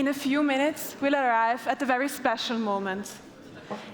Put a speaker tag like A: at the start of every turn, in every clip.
A: a few minutes, we'll arrive at a very special moment.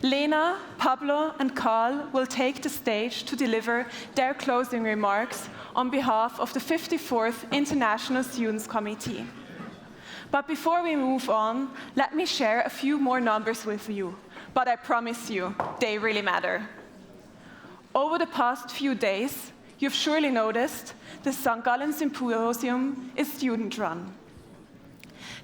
A: Lena, Pablo, and Carl will take the stage to deliver their closing remarks on behalf of the 54th International Students Committee. But before we move on, let me share a few more numbers with you. But I promise you, they really matter. Over the past few days, you've surely noticed the Gallen Symposium is student-run.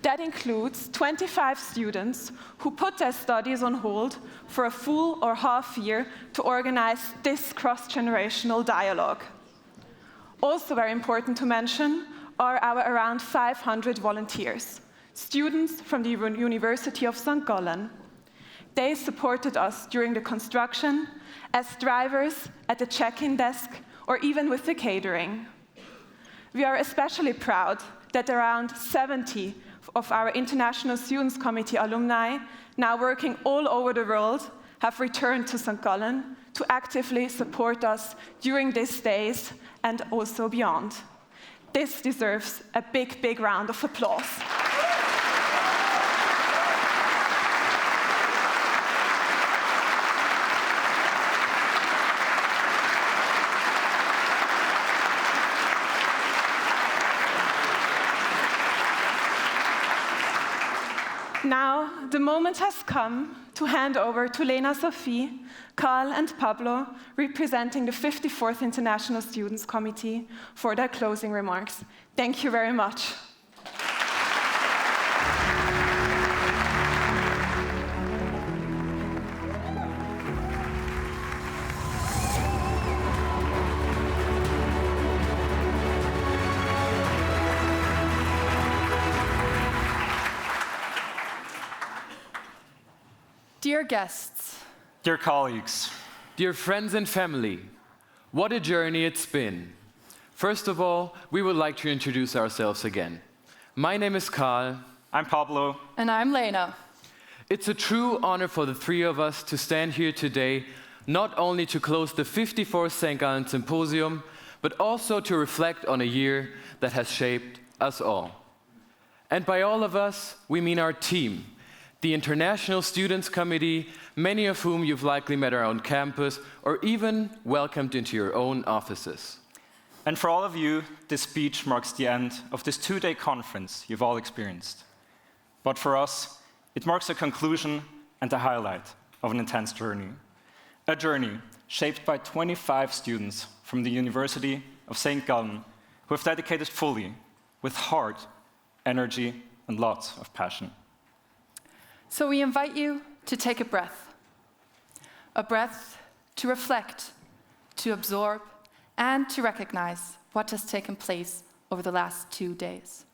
A: That includes 25 students who put their studies on hold for a full or half year to organize this cross-generational dialogue. Also very important to mention are our around 500 volunteers, students from the University of St.Gallen. They supported us during the construction, as drivers at the check-in desk, or even with the catering. We are especially proud that around 70 of our International Students Committee alumni, now working all over the world, have returned to St. Gallen to actively support us during these days and also beyond. This deserves a big, big round of applause. Now, the moment has come to hand over to Lena-Sophie, Carl, and Pablo, representing the 54th International Students Committee, for their closing remarks. Thank you very much.
B: Dear guests,
C: dear colleagues,
D: dear friends and family, what a journey it's been. First of all, we would like to introduce ourselves again. My name is Carl.
C: I'm Pablo.
B: And I'm Lena.
D: It's a true honor for the three of us to stand here today, not only to close the 54th St. Gallen Symposium, but also to reflect on a year that has shaped us all. And by all of us, we mean our team, the International Students Committee, many of whom you've likely met around campus or even welcomed into your own offices.
C: And for all of you, this speech marks the end of this two-day conference you've all experienced. But for us, it marks a conclusion and a highlight of an intense journey. A journey shaped by 25 students from the University of St. Gallen who have dedicated fully, with heart, energy, and lots of passion.
B: So we invite you to take a breath to reflect, to absorb, and to recognize what has taken place over the last 2 days.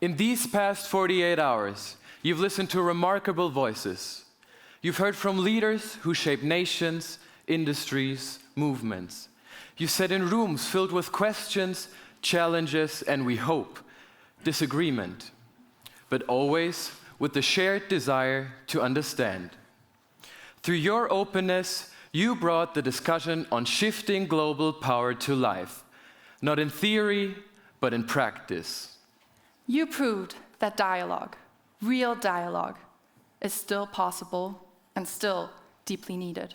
D: In these past 48 hours, you've listened to remarkable voices. You've heard from leaders who shape nations, industries, movements. You've sat in rooms filled with questions, challenges, and we hope, disagreement, but always with the shared desire to understand. Through your openness, you brought the discussion on shifting global power to life, not in theory, but in practice.
B: You proved that dialogue, real dialogue, is still possible and still deeply needed.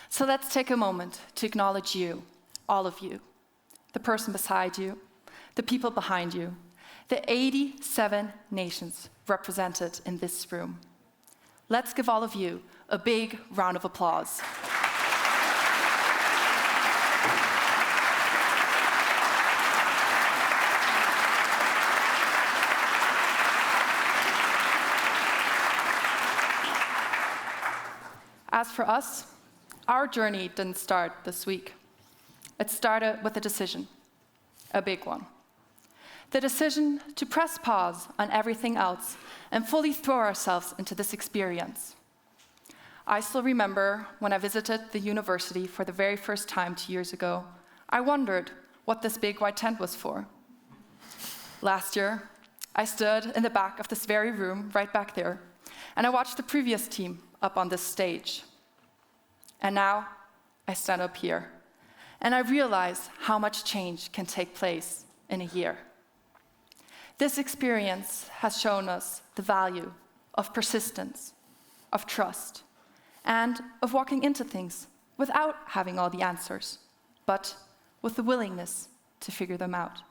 B: So let's take a moment to acknowledge you, all of you, the person beside you, the people behind you, the 87 nations represented in this room. Let's give all of you a big round of applause. As for us, our journey didn't start this week. It started with a decision, a big one. The decision to press pause on everything else and fully throw ourselves into this experience. I still remember when I visited the university for the very first time 2 years ago, I wondered what this big white tent was for. Last year, I stood in the back of this very room, right back there, and I watched the previous team up on this stage. And now, I stand up here, and I realize how much change can take place in a year. This experience has shown us the value of persistence, of trust, and of walking into things without having all the answers, but with the willingness to figure them out.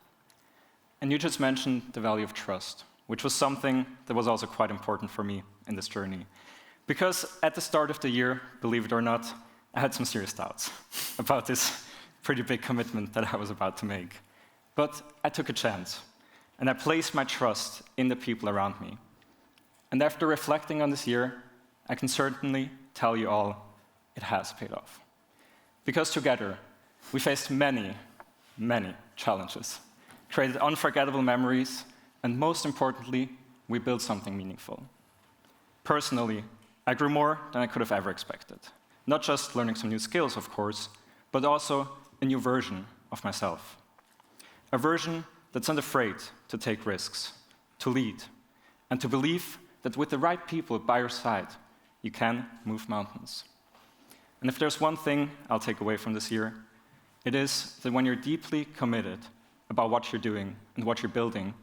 C: And you just mentioned the value of trust, which was something that was also quite important for me in this journey. Because at the start of the year, believe it or not, I had some serious doubts about this pretty big commitment that I was about to make. But I took a chance, and I placed my trust in the people around me. And after reflecting on this year, I can certainly tell you all it has paid off. Because together, we faced many, many challenges, created unforgettable memories, and most importantly, we built something meaningful. Personally, I grew more than I could have ever expected. Not just learning some new skills, of course, but also a new version of myself. A version that's unafraid to take risks, to lead, and to believe that with the right people by your side, you can move mountains. And if there's one thing I'll take away from this year, it is that when you're deeply committed about what you're doing and what you're building,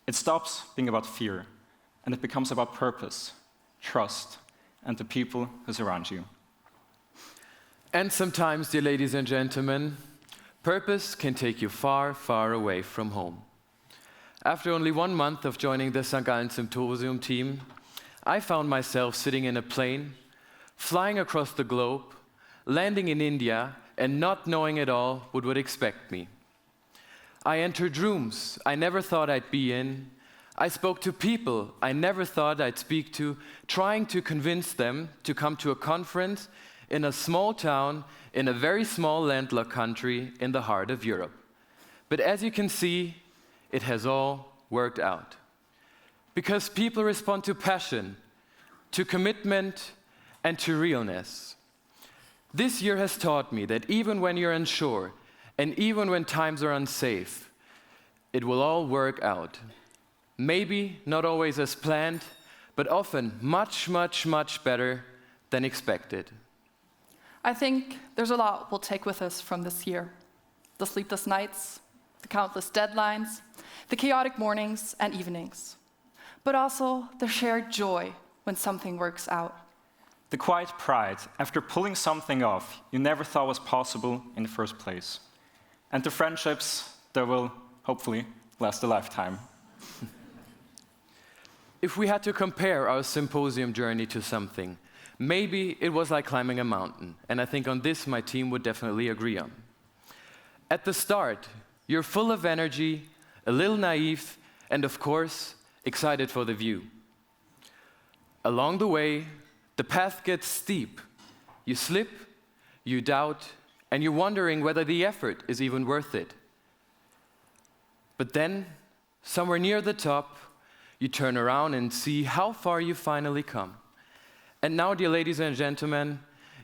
C: it stops being about fear, and it becomes about purpose, trust, and the people who surround you.
D: And sometimes, dear ladies and gentlemen, purpose can take you far, far away from home. After only 1 month of joining the St. Gallen Symposium team, I found myself sitting in a plane, flying across the globe, landing in India, and not knowing at all what would expect me. I entered rooms I never thought I'd be in. I spoke to people I never thought I'd speak to, trying to convince them to come to a conference in a small town in a very small landlocked country in the heart of Europe. But as you can see, it has all worked out. Because people respond to passion, to commitment, and to realness. This year has taught me that even when you're unsure, and even when times are unsafe, it will all work out. Maybe not always as planned, but often much, much, much better than expected.
B: I think there's a lot we'll take with us from this year. The sleepless nights, the countless deadlines, the chaotic mornings and evenings, but also the shared joy when something works out.
C: The quiet pride after pulling something off you never thought was possible in the first place. And the friendships that will, hopefully, last a lifetime.
D: If we had to compare our symposium journey to something, maybe it was like climbing a mountain, and I think on this my team would definitely agree on. At the start, you're full of energy, a little naive, and of course, excited for the view. Along the way, the path gets steep. You slip, you doubt, and you're wondering whether the effort is even worth it. But then, somewhere near the top, you turn around and see how far you finally come. And now, dear ladies and gentlemen,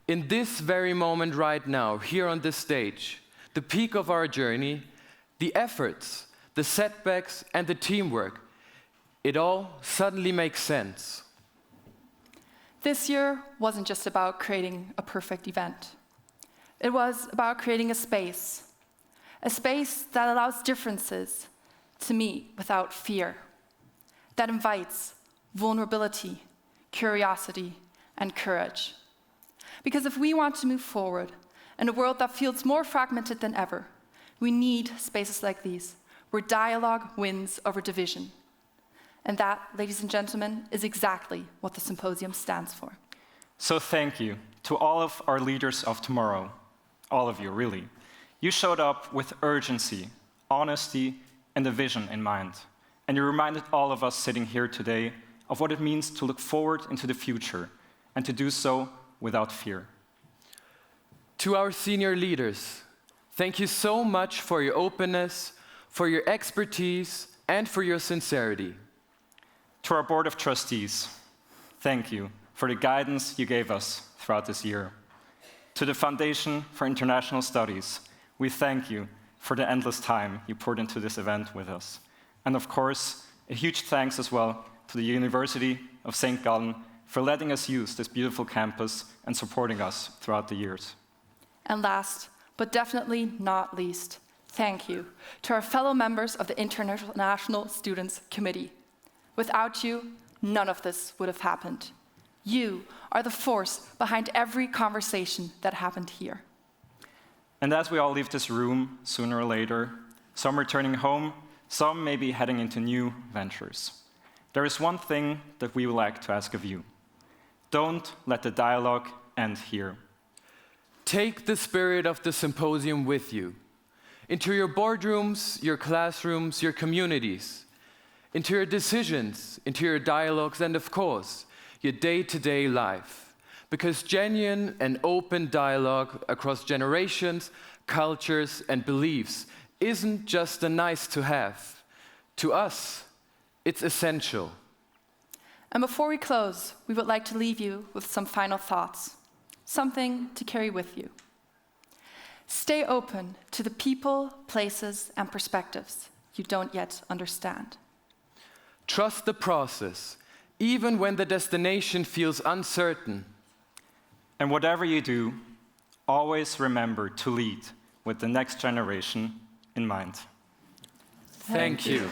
D: in this very moment right now, here on this stage, the peak of our journey, the efforts, the setbacks, and the teamwork, it all suddenly makes sense.
B: This year wasn't just about creating a perfect event. It was about creating a space that allows differences to meet without fear, that invites vulnerability, curiosity, and courage. Because if we want to move forward in a world that feels more fragmented than ever, we need spaces like these, where dialogue wins over division. And that, ladies and gentlemen, is exactly what the symposium stands for.
C: So thank you to all of our leaders of tomorrow, all of you, really. You showed up with urgency, honesty, and a vision in mind. And you reminded all of us sitting here today of what it means to look forward into the future and to do so without fear.
D: To our senior leaders, thank you so much for your openness, for your expertise, and for your sincerity.
C: To our Board of Trustees, thank you for the guidance you gave us throughout this year. To the Foundation for International Studies, we thank you for the endless time you poured into this event with us. And of course, a huge thanks as well to the University of St.Gallen for letting us use this beautiful campus and supporting us throughout the years.
B: And last, but definitely not least, Thank you to our fellow members of the International Students Committee. Without you, none of this would have happened. You are the force behind every conversation that happened here.
C: And as we all leave this room, sooner or later, some returning home, some may be heading into new ventures, there is one thing that we would like to ask of you. Don't let the dialogue end here.
D: Take the spirit of the symposium with you, into your boardrooms, your classrooms, your communities, into your decisions, into your dialogues, and of course, your day-to-day life. Because genuine and open dialogue across generations, cultures, and beliefs isn't just a nice to have. To us, it's essential.
B: And before we close, we would like to leave you with some final thoughts, something to carry with you. Stay open to the people, places, and perspectives you don't yet understand.
D: Trust the process, even when the destination feels uncertain.
C: And whatever you do, always remember to lead with the next generation in mind.
D: Thank you.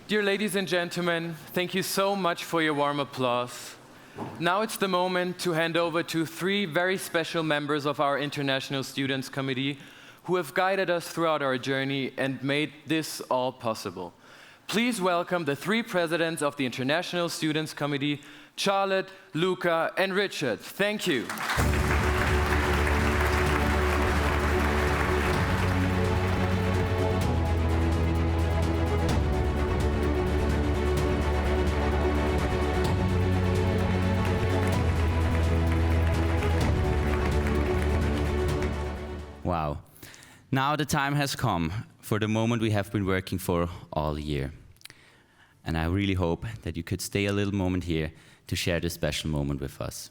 D: Dear ladies and gentlemen, thank you so much for your warm applause. Now it's the moment to hand over to three very special members of our International Students Committee who have guided us throughout our journey and made this all possible. Please welcome the three presidents of the International Students Committee, Charlotte, Luca, and Richard. Thank you.
E: Wow. Now the time has come for the moment we have been working for all year. And I really hope that you could stay a little moment here to share this special moment with us.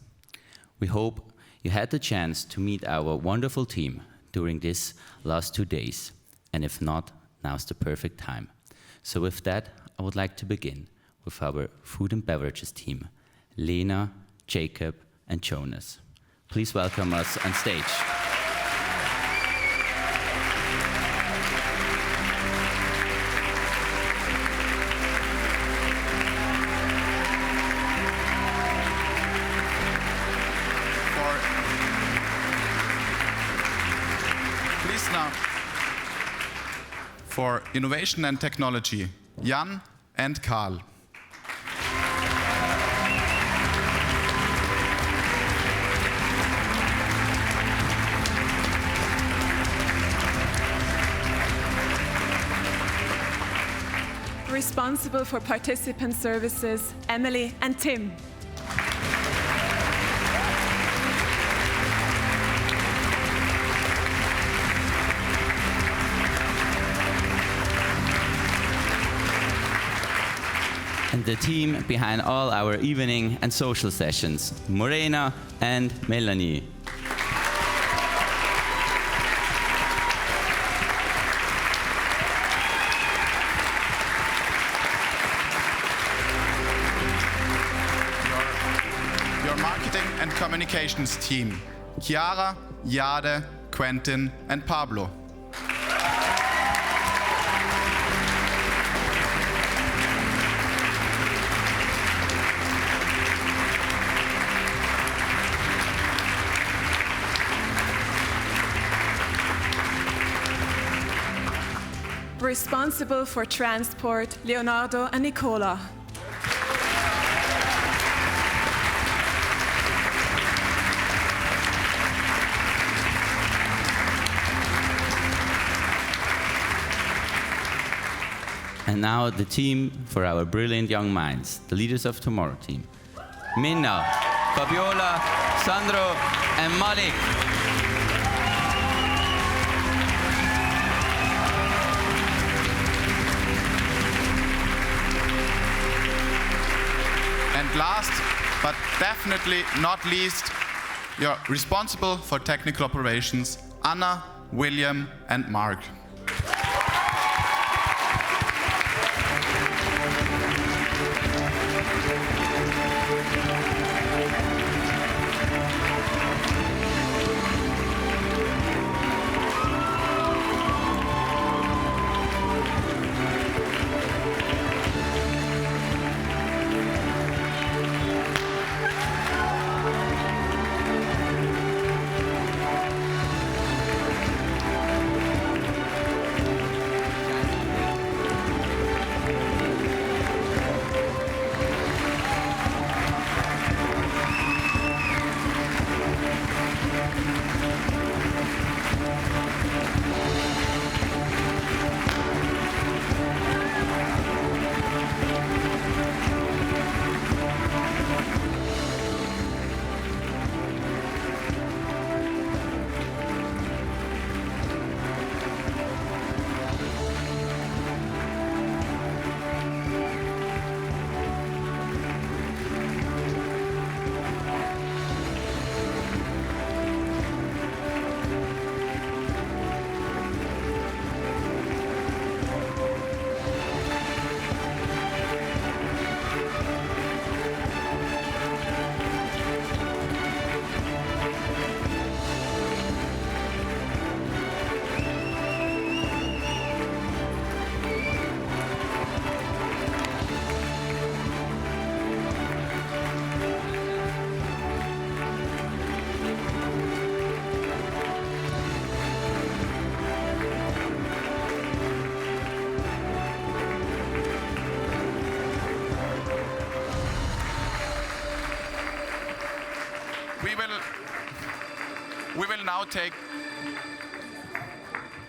E: We hope you had the chance to meet our wonderful team during these last 2 days. And if not, now's the perfect time. So with that, I would like to begin with our food and beverages team, Lena, Jacob, and Jonas. Please welcome us on stage.
F: For Innovation and Technology, Jan and Karl.
A: Responsible for participant services, Emily and Tim.
E: And the team behind all our evening and social sessions, Morena and Melanie.
F: Your marketing and communications team, Chiara, Jade, Quentin, and Pablo.
A: responsible for transport, Leonardo and Nicola.
E: And now the team for our brilliant young minds, the Leaders of Tomorrow team. Minna, Fabiola, Sandro, and Malik.
F: And last, but definitely not least, you're responsible for technical operations, Anna, William, and Mark.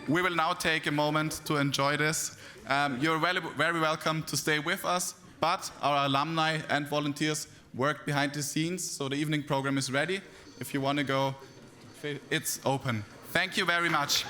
F: We will now take a moment to enjoy this. You're very welcome to stay with us, but our alumni and volunteers work behind the scenes, so the evening program is ready. If you want to go, it's open. Thank you very much.